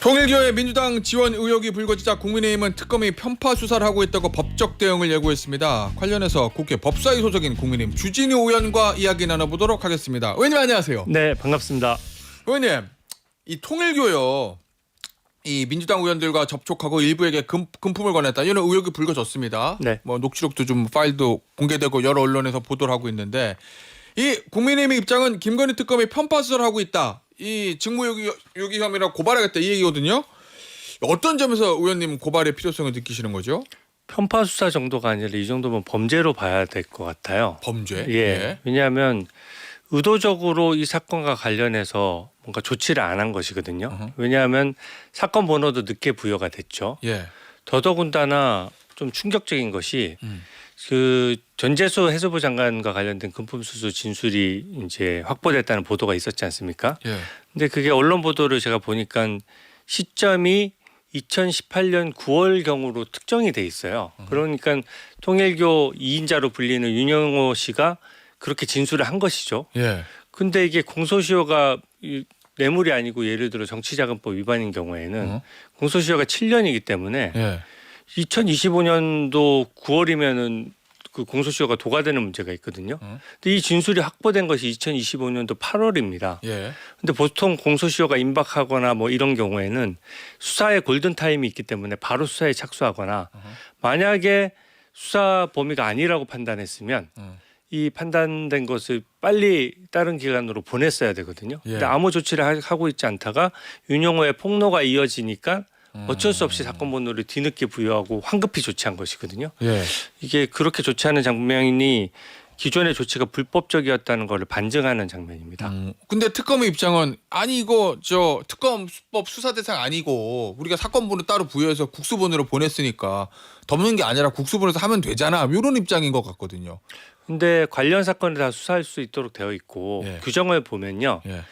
통일교의 민주당 지원 의혹이 불거지자 국민의힘은 특검이 편파 수사를 하고 있다고 법적 대응을 예고했습니다. 관련해서 국회 법사위 소속인 국민의힘 주진우 의원과 이야기 나눠보도록 하겠습니다. 의원님 안녕하세요. 네, 반갑습니다. 의원님, 이 통일교요, 이 민주당 의원들과 접촉하고 일부에게 금품을 권했다 이런 의혹이 불거졌습니다. 네. 뭐 녹취록도 좀 파일도 공개되고 여러 언론에서 보도를 하고 있는데 이 국민의힘의 입장은 김건희 특검이 편파 수사를 하고 있다. 이 직무유기 혐의라고 고발하겠다 이 얘기거든요. 어떤 점에서 의원님 고발의 필요성을 느끼시는 거죠? 편파 수사 정도가 아니라 이 정도면 범죄로 봐야 될 것 같아요. 범죄? 예. 왜냐하면 의도적으로 이 사건과 관련해서 뭔가 조치를 안 한 것이거든요. 왜냐하면 사건 번호도 늦게 부여가 됐죠. 예. 더더군다나 좀 충격적인 것이 그 전재수 해수부 장관과 관련된 금품 수수 진술이 이제 확보됐다는 보도가 있었지 않습니까? 예. 근데 그게 언론 보도를 제가 보니까 시점이 2018년 9월경으로 특정이 돼 있어요. 그러니까 통일교 2인자로 불리는 윤영호 씨가 그렇게 진술을 한 것이죠. 예. 근데 이게 공소시효가 뇌물이 아니고 예를 들어 정치자금법 위반인 경우에는 공소시효가 7년이기 때문에 예. 2025년도 9월이면은 그 공소시효가 도과되는 문제가 있거든요. 근데 이 진술이 확보된 것이 2025년도 8월입니다. 예. 근데 보통 공소시효가 임박하거나 뭐 이런 경우에는 수사의 골든 타임이 있기 때문에 바로 수사에 착수하거나 만약에 수사 범위가 아니라고 판단했으면 이 판단된 것을 빨리 다른 기관으로 보냈어야 되거든요. 예. 근데 아무 조치를 하고 있지 않다가 윤영호의 폭로가 이어지니까 어쩔 수 없이 사건 번호를 뒤늦게 부여하고 황급히 조치한 것이거든요. 예. 이게 그렇게 조치하는 장면이 기존의 조치가 불법적이었다는 것을 반증하는 장면입니다. 근데 특검의 입장은 아니 이거 저 특검법 수사 대상 아니고 우리가 사건 번호 따로 부여해서 국수본으로 보냈으니까 덮는 게 아니라 국수본에서 하면 되잖아 이런 입장인 것 같거든요. 근데 관련 사건을 다 수사할 수 있도록 되어 있고 예. 규정을 보면요. 예.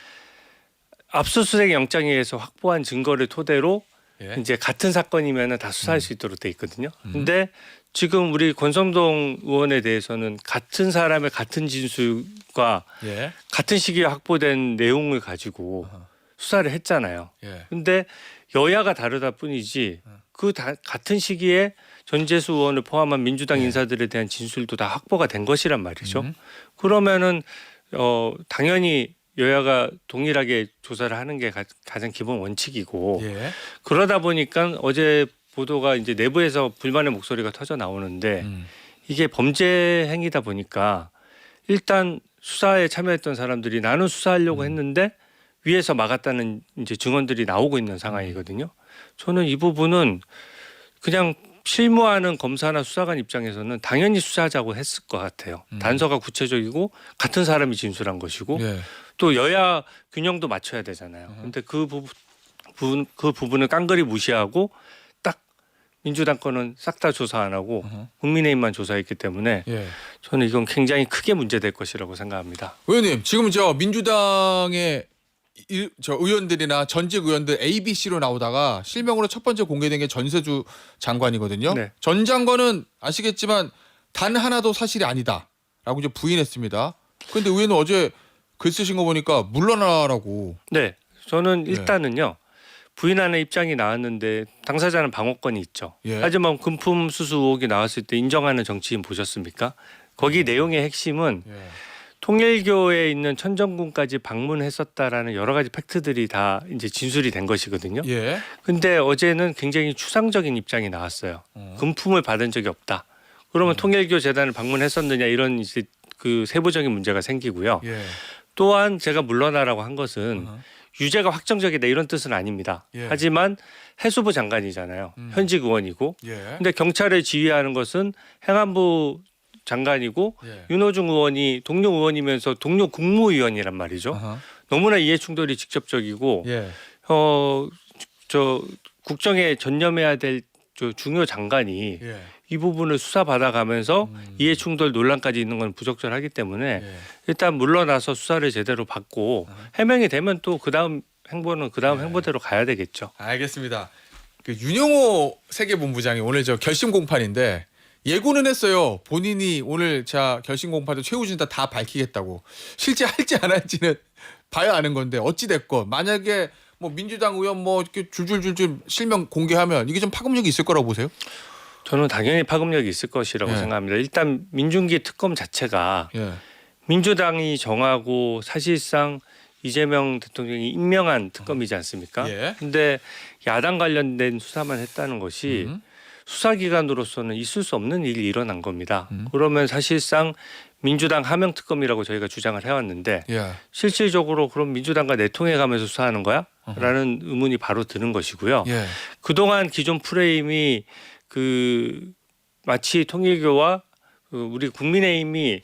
압수수색 영장에 의해서 확보한 증거를 토대로 예. 이제 같은 사건이면 다 수사할 수 있도록 돼 있거든요. 근데 지금 우리 권성동 의원에 대해서는 같은 사람의 같은 진술과 예. 같은 시기에 확보된 내용을 가지고 수사를 했잖아요. 예. 근데 여야가 다르다 뿐이지 같은 시기에 전재수 의원을 포함한 민주당 인사들에 대한 진술도 다 확보가 된 것이란 말이죠. 그러면은 당연히 여야가 동일하게 조사를 하는 게 가장 기본 원칙이고 예. 그러다 보니까 어제 보도가 이제 내부에서 불만의 목소리가 터져 나오는데 이게 범죄 행위다 보니까 일단 수사에 참여했던 사람들이 나는 수사하려고 했는데 위에서 막았다는 이제 증언들이 나오고 있는 상황이거든요. 저는 이 부분은 그냥 실무하는 검사나 수사관 입장에서는 당연히 수사하자고 했을 것 같아요. 단서가 구체적이고 같은 사람이 진술한 것이고 예. 또 여야 균형도 맞춰야 되잖아요. 근데 그 부분을 깡그리 무시하고 딱 민주당 거는 싹 다 조사 안 하고 국민의힘만 조사했기 때문에 예. 저는 이건 굉장히 크게 문제될 것이라고 생각합니다. 의원님 지금 저 민주당의 저 의원들이나 전직 의원들 A, B, C로 나오다가 실명으로 첫 번째 공개된 게 전세주 장관이거든요. 네. 전 장관은 아시겠지만 단 하나도 사실이 아니다라고 이제 부인했습니다. 그런데 의원은 어제 글 쓰신 거 보니까 물러나라고. 네, 저는 일단은요. 부인하는 입장이 나왔는데 당사자는 방어권이 있죠. 예. 하지만 금품 수수 의혹이 나왔을 때 인정하는 정치인 보셨습니까? 거기 내용의 핵심은 예. 통일교에 있는 천정궁까지 방문했었다라는 여러 가지 팩트들이 다 이제 진술이 된 것이거든요. 예. 근데 어제는 굉장히 추상적인 입장이 나왔어요. 금품을 받은 적이 없다. 그러면 통일교 재단을 방문했었느냐 이런 이제 그 세부적인 문제가 생기고요. 예. 또한 제가 물러나라고 한 것은 유죄가 확정적이다 이런 뜻은 아닙니다. 예. 하지만 해수부 장관이잖아요. 현직 의원이고. 예. 근데 경찰을 지휘하는 것은 행안부 장관이고 예. 윤호중 의원이 동료 의원이면서 동료 국무위원이란 말이죠. 아하. 너무나 이해 충돌이 직접적이고 예. 저 국정에 전념해야 될 저 중요 장관이 예. 이 부분을 수사받아가면서 이해 충돌 논란까지 있는 건 부적절하기 때문에 예. 일단 물러나서 수사를 제대로 받고 해명이 되면 또 그다음 행보는 그다음 행보대로 가야 되겠죠. 알겠습니다. 그 윤영호 세계본부장이 오늘 저 결심 공판인데 예고는 했어요. 본인이 오늘 자 결심 공판도 최우진 다 밝히겠다고. 실제 할지 안 할지는 봐야 아는 건데 어찌 됐건 만약에 뭐 민주당 의원 뭐 이렇게 줄줄줄줄 실명 공개하면 이게 좀 파급력이 있을 거라고 보세요? 저는 당연히 파급력이 있을 것이라고 예. 생각합니다. 일단 민중기 특검 자체가 예. 민주당이 정하고 사실상 이재명 대통령이 임명한 특검이지 않습니까? 예. 근데 야당 관련된 수사만 했다는 것이 수사기관으로서는 있을 수 없는 일이 일어난 겁니다. 그러면 사실상 민주당 하명 특검이라고 저희가 주장을 해왔는데 예. 실질적으로 그럼 민주당과 내통해가면서 수사하는 거야? 라는 의문이 바로 드는 것이고요. 예. 그동안 기존 프레임이 그 마치 통일교와 우리 국민의힘이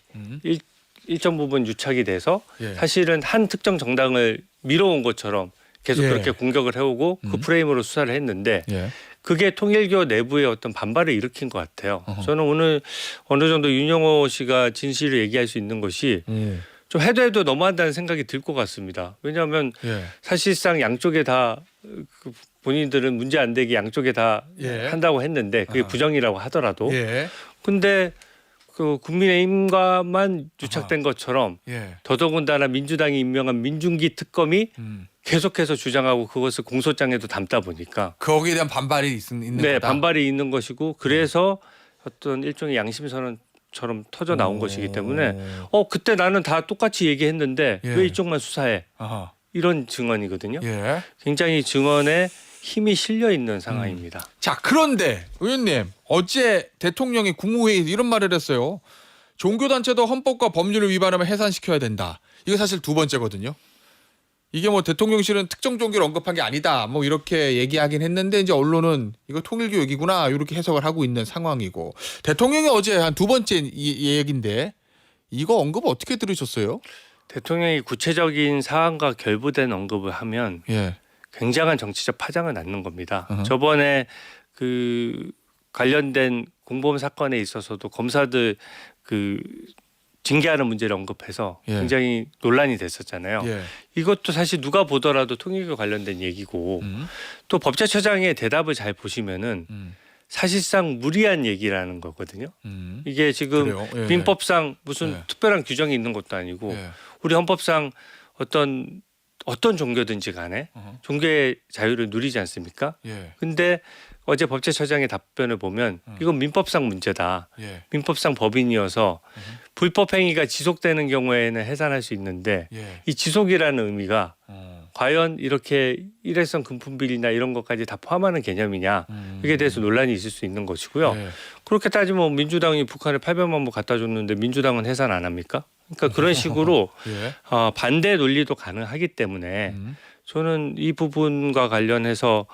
일정 부분 유착이 돼서 예. 사실은 한 특정 정당을 밀어온 것처럼 계속 예. 그렇게 공격을 해오고 그 프레임으로 수사를 했는데 예. 그게 통일교 내부의 어떤 반발을 일으킨 것 같아요. 저는 오늘 어느 정도 윤영호 씨가 진실을 얘기할 수 있는 것이 좀 해도 너무한다는 생각이 들 것 같습니다. 왜냐하면 예. 사실상 양쪽에 다 본인들은 문제 안 되게 양쪽에 다 예. 한다고 했는데 그게 부정이라고 하더라도 예. 근데 그 국민의힘과만 유착된 것처럼 예. 더더군다나 민주당이 임명한 민중기 특검이 계속해서 주장하고 그것을 공소장에도 담다 보니까 거기에 대한 반발이 있는 네, 거다. 반발이 있는 것이고 그래서 어떤 일종의 양심선언처럼 터져 나온 것이기 때문에 그때 나는 다 똑같이 얘기했는데 예. 왜 이쪽만 수사해? 아하. 이런 증언이거든요. 예. 굉장히 증언에 힘이 실려 있는 상황입니다. 자, 그런데 의원님 어제 대통령이 국무회의에서 이런 말을 했어요. 종교단체도 헌법과 법률을 위반하면 해산시켜야 된다. 이거 사실 두 번째거든요. 이게 뭐 대통령실은 특정 종교를 언급한 게 아니다. 뭐 이렇게 얘기하긴 했는데 이제 언론은 이거 통일교 얘기구나 이렇게 해석을 하고 있는 상황이고 대통령이 어제 한 두 번째 이 얘기인데 이거 언급 어떻게 들으셨어요? 대통령이 구체적인 사안과 결부된 언급을 하면 예. 굉장한 정치적 파장을 낳는 겁니다. 저번에 그 관련된 공범 사건에 있어서도 검사들 그 징계하는 문제를 언급해서 예. 굉장히 논란이 됐었잖아요. 예. 이것도 사실 누가 보더라도 통일교 관련된 얘기고 또 법제처장의 대답을 잘 보시면은 사실상 무리한 얘기라는 거거든요. 이게 지금 그래요? 예. 민법상 무슨 예. 특별한 규정이 있는 것도 아니고 예. 우리 헌법상 어떤 종교든지 간에 종교의 자유를 누리지 않습니까? 예. 근데 어제 법제처장의 답변을 보면 이건 민법상 문제다. 예. 민법상 법인이어서 불법 행위가 지속되는 경우에는 해산할 수 있는데 예. 이 지속이라는 의미가 과연 이렇게 일회성 금품비리나 이런 것까지 다 포함하는 개념이냐 이게 대해서 논란이 있을 수 있는 것이고요. 예. 그렇게 따지면 민주당이 북한에 800만 부 갖다 줬는데 민주당은 해산 안 합니까? 그러니까 그런 식으로 예. 반대 논리도 가능하기 때문에 저는 이 부분과 관련해서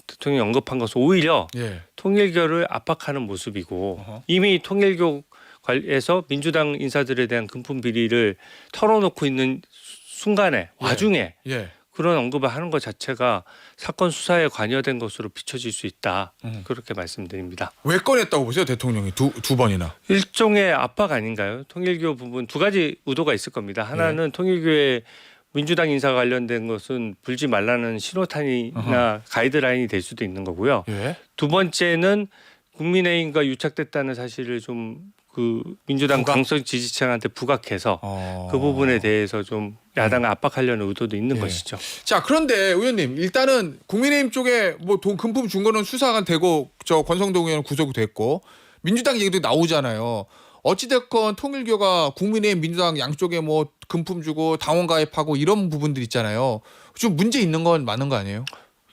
대통령이 언급한 것은 오히려 예. 통일교를 압박하는 모습이고 어허. 이미 통일교에서 민주당 인사들에 대한 금품 비리를 털어놓고 있는 순간에 와중에 예. 그런 언급을 하는 것 자체가 사건 수사에 관여된 것으로 비춰질 수 있다. 그렇게 말씀드립니다. 왜 꺼냈다고 보세요 대통령이 두 번이나? 일종의 압박 아닌가요? 통일교 부분 두 가지 의도가 있을 겁니다. 하나는 통일교의 민주당 인사 관련된 것은 불지 말라는 신호탄이나 가이드라인이 될 수도 있는 거고요. 예. 두 번째는 국민의힘과 유착됐다는 사실을 좀 그 민주당 부각? 강성 지지층한테 부각해서 그 부분에 대해서 좀 야당을 압박하려는 의도도 있는 예. 것이죠. 자 그런데 의원님 일단은 국민의힘 쪽에 뭐 돈 금품 준 거는 수사가 되고 저 권성동 의원은 구속이 됐고 민주당 얘기도 나오잖아요. 어찌됐건 통일교가 국민의힘 민주당 양쪽에 뭐 금품 주고 당원 가입하고 이런 부분들 있잖아요. 좀 문제 있는 건 맞는 거 아니에요?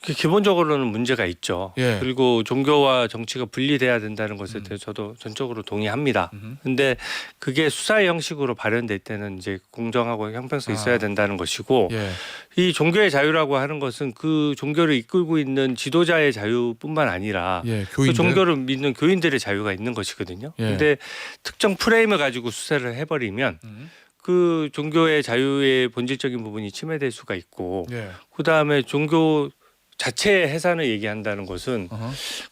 기본적으로는 문제가 있죠. 예. 그리고 종교와 정치가 분리돼야 된다는 것에 대해서 저도 전적으로 동의합니다. 근데 그게 수사의 형식으로 발현될 때는 이제 공정하고 형평성 있어야 된다는 것이고 예. 이 종교의 자유라고 하는 것은 그 종교를 이끌고 있는 지도자의 자유뿐만 아니라 예. 그 교인들. 종교를 믿는 교인들의 자유가 있는 것이거든요. 예. 근데 특정 프레임을 가지고 수사를 해버리면 그 종교의 자유의 본질적인 부분이 침해될 수가 있고 예. 그다음에 종교 자체의 해산을 얘기한다는 것은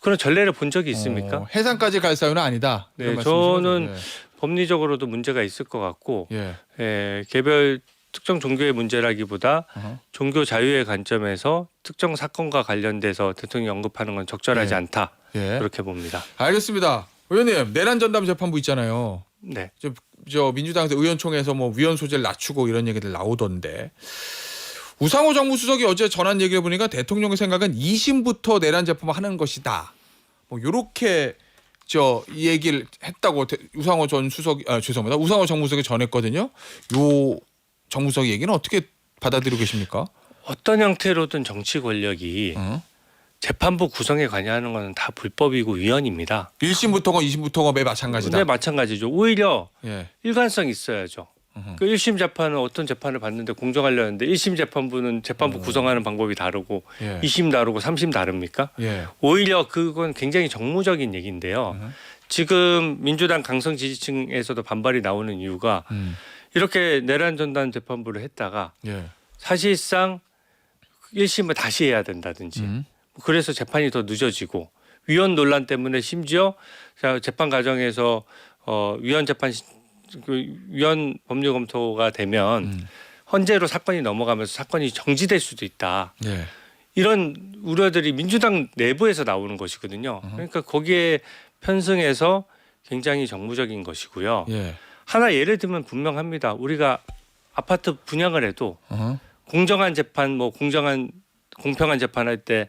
그런 전례를 본 적이 있습니까? 해산까지 갈 사유는 아니다. 네, 이런 말씀이시죠? 저는 법리적으로도 문제가 있을 것 같고 예. 개별 특정 종교의 문제라기보다 종교 자유의 관점에서 특정 사건과 관련돼서 대통령이 언급하는 건 적절하지 예. 않다. 예. 그렇게 봅니다. 알겠습니다. 의원님 내란 전담 재판부 있잖아요. 네. 저 민주당에서 의원총회에서 뭐 위헌 소재를 낮추고 이런 얘기들 나오던데 우상호 정무수석이 어제 전한 얘기를 보니까 대통령의 생각은 2심부터 내란 재판을 하는 것이다. 뭐 요렇게 이 얘기를 했다고 우상호 전 수석 죄송합니다. 우상호 정무수석이 전했거든요. 요 정무수석 얘기는 어떻게 받아들이고 계십니까? 어떤 형태로든 정치 권력이 재판부 구성에 관여하는 것은 다 불법이고 위헌입니다. 1심부터건 2심부터건 매 마찬가지다. 네, 마찬가지죠. 오히려 예. 일관성이 있어야죠. 그 1심 재판은 어떤 재판을 받는데 공정하려는데 1심 재판부는 재판부 구성하는 방법이 다르고 예. 2심 다르고 3심 다릅니까? 예. 오히려 그건 굉장히 정무적인 얘기인데요. 지금 민주당 강성 지지층에서도 반발이 나오는 이유가 이렇게 내란 전단 재판부를 했다가 예. 사실상 1심을 다시 해야 된다든지 그래서 재판이 더 늦어지고 위헌 논란 때문에 심지어 재판 과정에서 위헌 법률 검토가 되면 헌재로 사건이 넘어가면서 사건이 정지될 수도 있다. 예. 이런 우려들이 민주당 내부에서 나오는 것이거든요. 그러니까 거기에 편승해서 굉장히 정무적인 것이고요. 예. 하나 예를 들면 분명합니다. 우리가 아파트 분양을 해도 공정한 재판, 공평한 재판할 때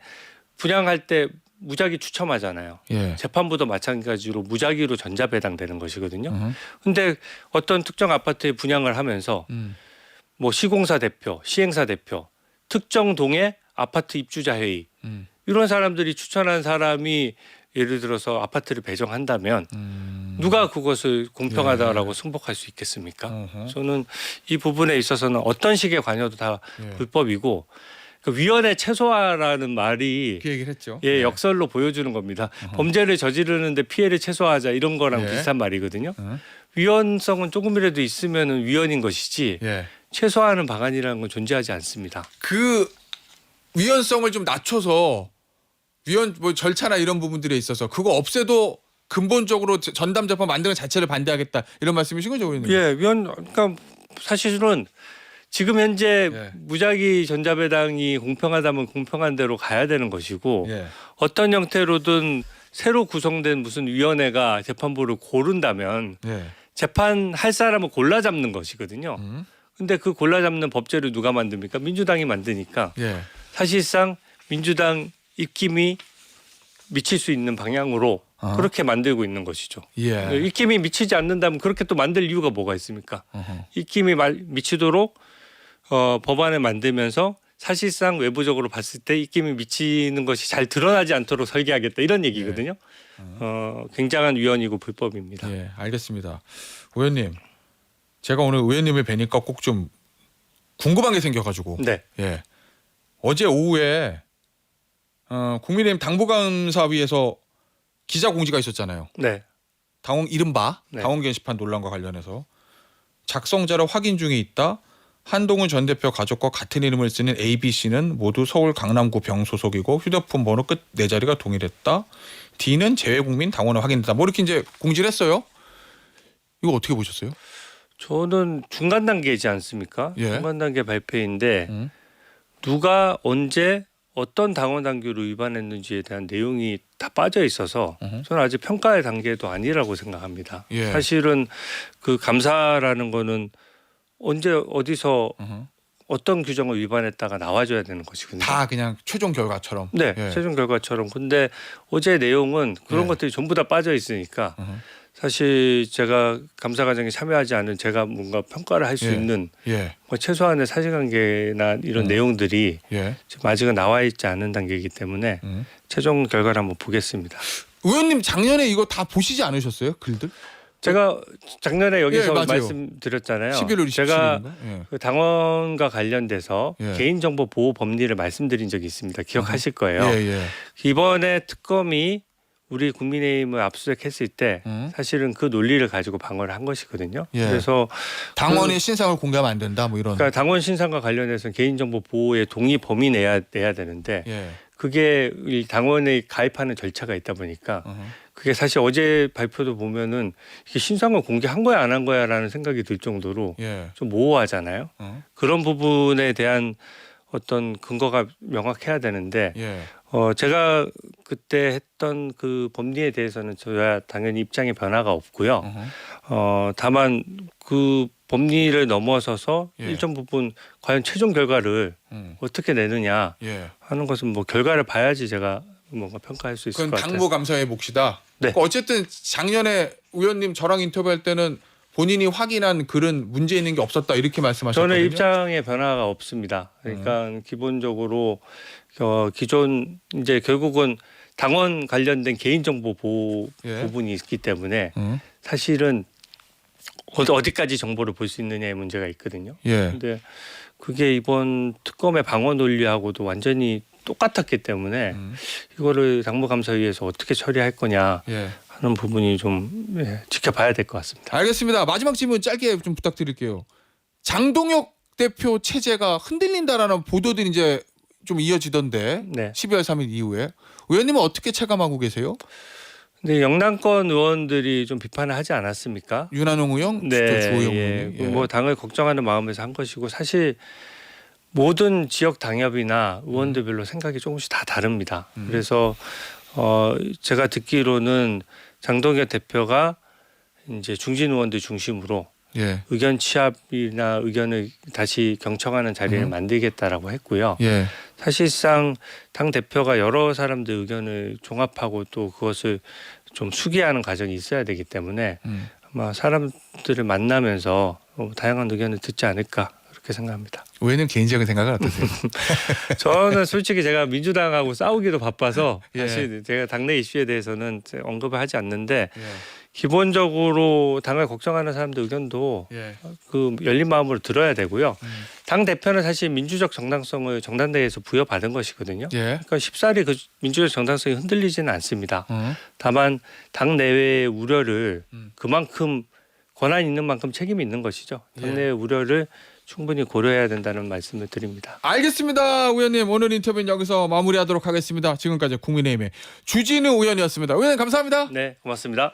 분양할 때 무작위 추첨하잖아요. 예. 재판부도 마찬가지로 무작위로 전자배당되는 것이거든요. 근데 어떤 특정 아파트에 분양을 하면서 뭐 시공사 대표, 시행사 대표, 특정 동의 아파트 입주자 회의 이런 사람들이 추천한 사람이 예를 들어서 아파트를 배정한다면 누가 그것을 공평하다라고 승복할 수 있겠습니까? 저는 이 부분에 있어서는 어떤 식의 관여도 다 불법이고 그 위헌의 최소화라는 말이 그 얘기를 했죠. 예, 역설로 보여주는 겁니다. 범죄를 저지르는데 피해를 최소화하자 이런 거랑 예. 비슷한 말이거든요. 위헌성은 조금이라도 있으면 위헌인 것이지 예. 최소화하는 방안이라는 건 존재하지 않습니다. 그 위헌성을 좀 낮춰서 위헌 절차나 이런 부분들에 있어서 그거 없애도 근본적으로 전담 재판 만드는 자체를 반대하겠다 이런 말씀이신 거죠, 의원님? 예, 그러니까 사실은 지금 현재 예. 무작위 전자배당이 공평하다면 공평한 대로 가야 되는 것이고 예. 어떤 형태로든 새로 구성된 무슨 위원회가 재판부를 고른다면 예. 재판할 사람을 골라 잡는 것이거든요. 근데 그 골라 잡는 법제를 누가 만듭니까? 민주당이 만드니까 예. 사실상 민주당 입김이 미칠 수 있는 방향으로 그렇게 만들고 있는 것이죠. 예. 입김이 미치지 않는다면 그렇게 또 만들 이유가 뭐가 있습니까? 입김이 미치도록 법안을 만들면서 사실상 외부적으로 봤을 때 입김이 미치는 것이 잘 드러나지 않도록 설계하겠다 이런 얘기거든요. 굉장한 위헌이고 불법입니다. 예, 알겠습니다. 의원님, 제가 오늘 의원님을 뵈니까 꼭 좀 궁금한 게 생겨가지고. 네. 예. 어제 오후에 국민의힘 당부감사위에서 기자 공지가 있었잖아요. 네. 이른바 네. 당원 게시판 논란과 관련해서 작성자를 확인 중에 있다. 한동훈 전 대표 가족과 같은 이름을 쓰는 ABC는 모두 서울 강남구 병 소속이고 휴대폰 번호 끝 네 자리가 동일했다. D는 재외국민 당원을 확인했다. 뭐 이렇게 이제 공지를 했어요. 이거 어떻게 보셨어요? 저는 중간 단계이지 않습니까? 예. 중간 단계 발표인데 누가 언제 어떤 당원 당규를 위반했는지에 대한 내용이 다 빠져 있어서 저는 아직 평가의 단계도 아니라고 생각합니다. 예. 사실은 그 감사라는 거는 언제 어디서 어떤 규정을 위반했다가 나와줘야 되는 것이거든요. 다 그냥 최종 결과처럼. 네, 예. 최종 결과처럼. 근데 어제 내용은 그런 예. 것들이 전부 다 빠져 있으니까 사실 제가 감사 과정에 참여하지 않은 제가 뭔가 평가를 할 수 예. 있는 예. 뭐 최소한의 사실관계나 이런 내용들이 예. 지금 아직은 나와 있지 않은 단계이기 때문에 최종 결과를 한번 보겠습니다. 의원님 작년에 이거 다 보시지 않으셨어요? 글들? 제가 작년에 여기서 예, 맞아요. 말씀드렸잖아요. 11월 27일인가? 제가 예. 그 당원과 관련돼서 예. 개인정보 보호 법리를 말씀드린 적이 있습니다. 기억하실 거예요. 예, 예. 이번에 특검이 우리 국민의힘을 압수수색했을 때 사실은 그 논리를 가지고 방어를 한 것이거든요. 예. 그래서 당원의 신상을 공개하면 안 된다 뭐 이런. 그러니까 당원 신상과 관련해서 개인정보 보호의 동의 범위 내야 되는데 예. 그게 이 당원에 가입하는 절차가 있다 보니까 그게 사실 어제 발표도 보면은 이게 신상을 공개한 거야 안 한 거야라는 생각이 들 정도로 예. 좀 모호하잖아요. 그런 부분에 대한 어떤 근거가 명확해야 되는데 예. 제가 그때 했던 그 법리에 대해서는 저야 당연히 입장의 변화가 없고요. 다만 그 법리를 넘어서서 예. 일정 부분 과연 최종 결과를 어떻게 내느냐 예. 하는 것은 뭐 결과를 봐야지 제가 뭔가 평가할 수 있을 그건 것 같아요. 당무감사의 몫이다. 네. 그러니까 어쨌든 작년에 의원님 저랑 인터뷰할 때는 본인이 확인한 글은 문제 있는 게 없었다 이렇게 말씀하셨거든요. 저는 입장의 변화가 없습니다. 그러니까 기본적으로 기존 이제 결국은 당원 관련된 개인정보 보호 예. 부분이 있기 때문에 사실은 어디까지 정보를 볼 수 있느냐의 문제가 있거든요. 예. 근데 그게 이번 특검의 방어 논리하고도 완전히 똑같았기 때문에 이거를 당무감사위에서 어떻게 처리할 거냐 예. 하는 부분이 좀 지켜봐야 될 것 같습니다. 알겠습니다. 마지막 질문 짧게 좀 부탁드릴게요. 장동혁 대표 체제가 흔들린다라는 보도들이 이제 좀 이어지던데 네. 12월 3일 이후에 의원님은 어떻게 체감하고 계세요? 근데 영남권 의원들이 좀 비판을 하지 않았습니까? 윤한홍 의원, 네, 주호영 예. 의원이. 뭐 당을 걱정하는 마음에서 한 것이고 사실 모든 지역 당협이나 의원들별로 생각이 조금씩 다 다릅니다. 그래서 제가 듣기로는 장동혁 대표가 이제 중진 의원들 중심으로 예. 의견 취합이나 의견을 다시 경청하는 자리를 만들겠다라고 했고요. 예. 사실상 당 대표가 여러 사람들 의견을 종합하고 또 그것을 좀 수기하는 과정이 있어야 되기 때문에 아마 사람들을 만나면서 다양한 의견을 듣지 않을까 그렇게 생각합니다. 의원님 개인적인 생각은 어떠세요? 저는 솔직히 제가 민주당하고 싸우기도 바빠서 예. 사실 제가 당내 이슈에 대해서는 언급을 하지 않는데 예. 기본적으로 당을 걱정하는 사람들 의견도 예. 그 열린 마음으로 들어야 되고요. 당 대표는 사실 민주적 정당성을 정당대회에서 부여받은 것이거든요. 예. 그러니까 쉽사리 그 민주적 정당성이 흔들리지는 않습니다. 다만 당 내외의 우려를 그만큼 권한이 있는 만큼 책임이 있는 것이죠. 당 내외의 우려를 충분히 고려해야 된다는 말씀을 드립니다. 알겠습니다. 의원님 오늘 인터뷰는 여기서 마무리하도록 하겠습니다. 지금까지 국민의힘의 주진우 의원이었습니다. 의원님 감사합니다. 네, 고맙습니다.